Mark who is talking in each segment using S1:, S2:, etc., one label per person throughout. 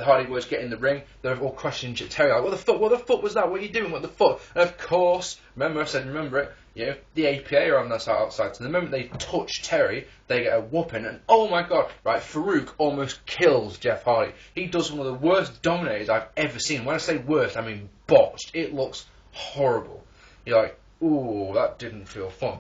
S1: the Hardy Boys get in the ring. They're all questioning Terry, like, what the fuck was that? What are you doing? What the fuck? And of course, remember it, you know, the APA are on their side outside. So the moment they touch Terry, they get a whooping. And oh my god, right, Farouk almost kills Jeff Hardy. He does one of the worst dominators I've ever seen. When I say worst, I mean botched. It looks horrible. You're like, ooh, that didn't feel fun.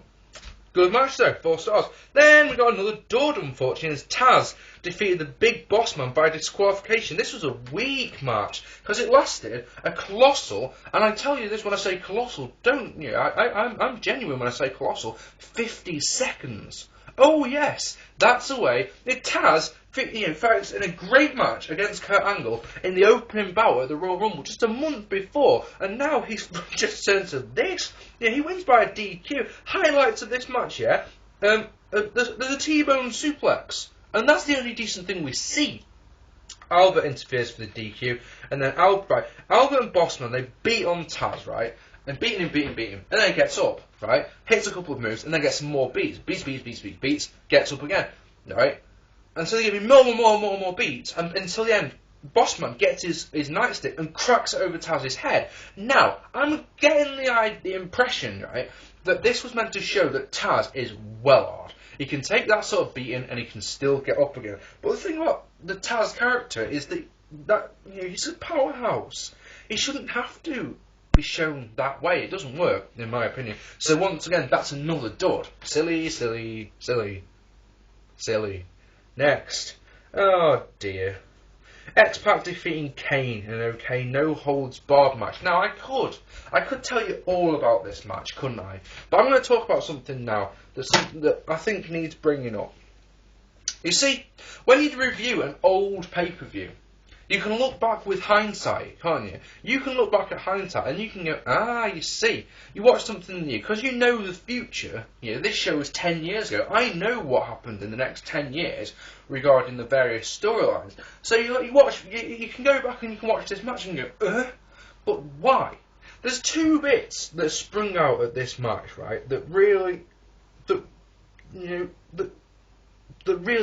S1: Good match though, 4 stars. Then we got another dud, unfortunately, as Tazz defeated the Big Bossman by disqualification. This was a weak match, because it lasted a colossal, and I tell you this when I say colossal, don't, you know, I'm genuine when I say colossal, 50 seconds. Oh yes, that's the way. Tazz, you know, fights in a great match against Kurt Angle in the opening bout at the Royal Rumble just a month before, and now he's just turned to this. Yeah, he wins by a DQ. Highlights of this match, yeah. There's a T-bone suplex, and that's the only decent thing we see. Albert interferes for the DQ, and then Albert and Bossman, they beat on Tazz, right? And beat him, and then he gets up, right? Hits a couple of moves, and then gets some more beats. Beats, gets up again, right? And so they give him more beats, and until the end, Bossman gets his nightstick and cracks it over Tazz's head. Now, I'm getting the impression, right, that this was meant to show that Tazz is well hard. He can take that sort of beating, and he can still get up again. But the thing about the Tazz character is that you know, he's a powerhouse. He shouldn't have to be shown that way. It doesn't work, in my opinion. So once again, that's another dud. Silly. Next. Oh dear. X Pac defeating Kane in an okay no-holds-barred match. Now I could tell you all about this match, couldn't I? But I'm going to talk about something now that I think needs bringing up. You see, when you review an old pay-per-view, you can look back with hindsight, can't you? You can look back at hindsight and you can go, you see, you watch something new, because you know the future. You know, this show was 10 years ago. I know what happened in the next 10 years regarding the various storylines. So you can go back and you can watch this match and go, but why? There's 2 bits that sprung out at this match, right, that really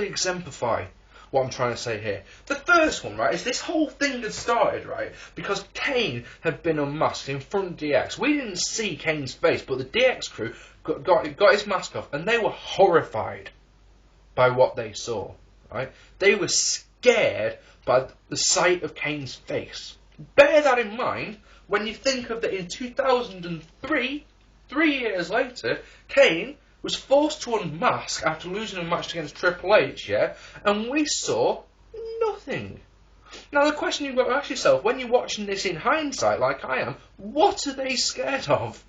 S1: exemplify what I'm trying to say here. The first one, right, is this whole thing had started, right, because Kane had been unmasked in front of DX. We didn't see Kane's face, but the DX crew got his mask off, and they were horrified by what they saw, right? They were scared by the sight of Kane's face. Bear that in mind when you think of that in 2003, 3 years later, Kane was forced to unmask after losing a match against Triple H, yeah? And we saw nothing. Now the question you've got to ask yourself, when you're watching this in hindsight, like I am, what are they scared of?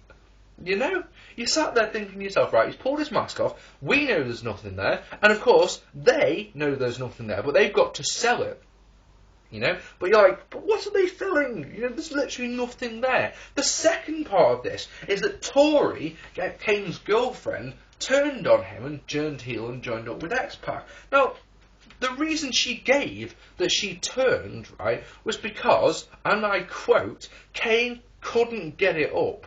S1: You know? You sat there thinking to yourself, right, he's pulled his mask off, we know there's nothing there, and of course, they know there's nothing there, but they've got to sell it. You know? But you're like, but what are they selling? You know, there's literally nothing there. The second part of this is that Tori, Kane's girlfriend, turned on him and turned heel and joined up with X Pac. Now, the reason she gave that she turned, right, was because, and I quote, Kane couldn't get it up.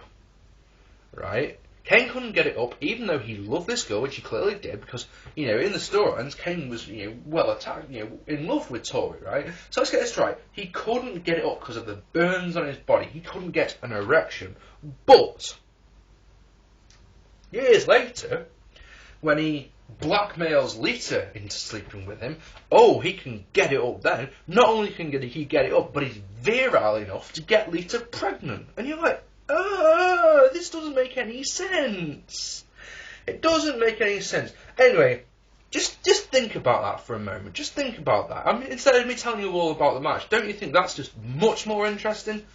S1: Right? Kane couldn't get it up, even though he loved this girl, which he clearly did, because, you know, in the storylines, Kane was, you know, well attacked, you know, in love with Tori, right? So let's get this right. He couldn't get it up because of the burns on his body. He couldn't get an erection. But years later, when he blackmails Lita into sleeping with him, he can get it up then. Not only can he get it up, but he's virile enough to get Lita pregnant. And you're like, this doesn't make any sense. It doesn't make any sense. Anyway, just think about that for a moment. Just think about that. I mean, instead of me telling you all about the match, don't you think that's just much more interesting?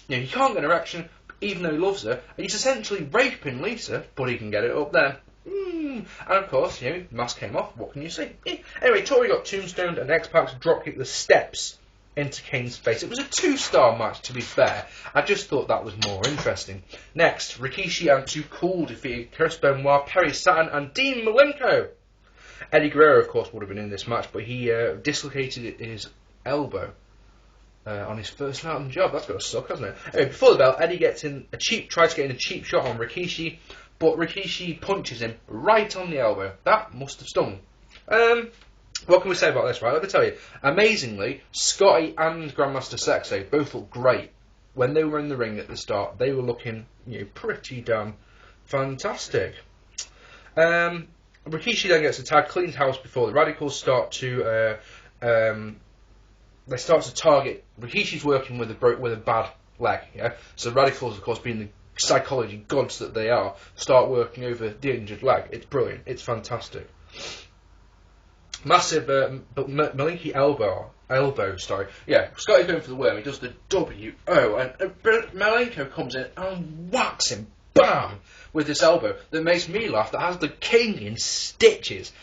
S1: You know, he can't get an erection, even though he loves her. He's essentially raping Lisa, but he can get it up there. And of course, you know, mask came off. What can you say? Anyway, Tori got tombstoned, and X Pac dropkicked the steps into Kane's face. It was a 2-star match, to be fair. I just thought that was more interesting. Next, Rikishi and Too Cool defeated Chris Benoit, Perry Saturn, and Dean Malenko. Eddie Guerrero, of course, would have been in this match, but he dislocated his elbow on his first night on the job. That's got to suck, hasn't it? Anyway, before the bell, Eddie tries to get in a cheap shot on Rikishi, but Rikishi punches him right on the elbow. That must have stung. What can we say about this, right? Let me tell you. Amazingly, Scotty and Grandmaster Sexay both look great. When they were in the ring at the start, they were looking, pretty damn fantastic. Rikishi then gets a tag, cleans house before the Radicalz start to target. Rikishi's working with a bad leg, yeah. So Radicalz, of course, being the psychology gods that they are, start working over the injured leg. It's brilliant. It's fantastic. Massive Malinky elbow, sorry. Yeah, Scotty's going for the worm. He does the W-O, and Malenko comes in and whacks him, bam, with this elbow that makes me laugh. That has the king in stitches.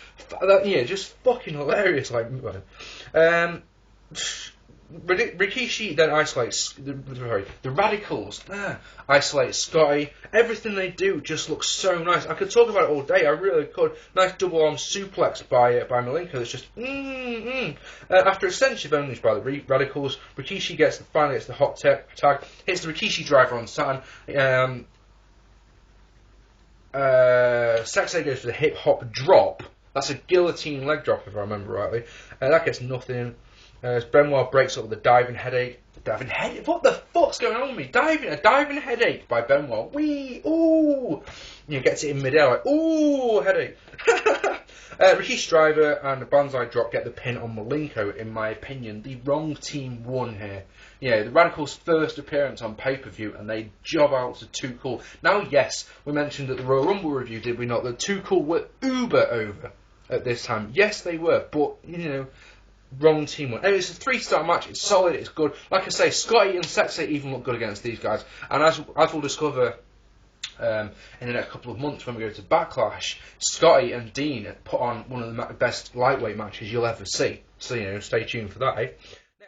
S1: Just fucking hilarious. Rikishi then isolates the Radicalz. Isolate Scotty. Everything they do just looks so nice. I could talk about it all day. I really could. Nice double arm suplex by Malenko. That's just after extensive ownage by the Radicalz, Rikishi finally gets the hot tag. Hits the Rikishi driver on Saturn. Sexay goes for the hip hop drop. That's a guillotine leg drop if I remember rightly. That gets nothing. As Benoit breaks up with a diving headache. What the fuck's going on with me? A diving headache by Benoit. Ooh. Gets it in midair like, ooh, headache. Rikishi driver and the Banzai drop get the pin on Malenko. In my opinion, the wrong team won here. The Radicalz' first appearance on pay-per-view, and they job out to Too Cool. Now, yes, we mentioned at the Royal Rumble review, did we not, that Too Cool were uber over at this time. Yes, they were, but, wrong team won. Anyway, it's a 3-star match. It's solid. It's good. Like I say, Scotty and Sexay even look good against these guys. And as we'll discover in the next couple of months when we go to Backlash, Scotty and Dean put on one of the best lightweight matches you'll ever see. So stay tuned for that.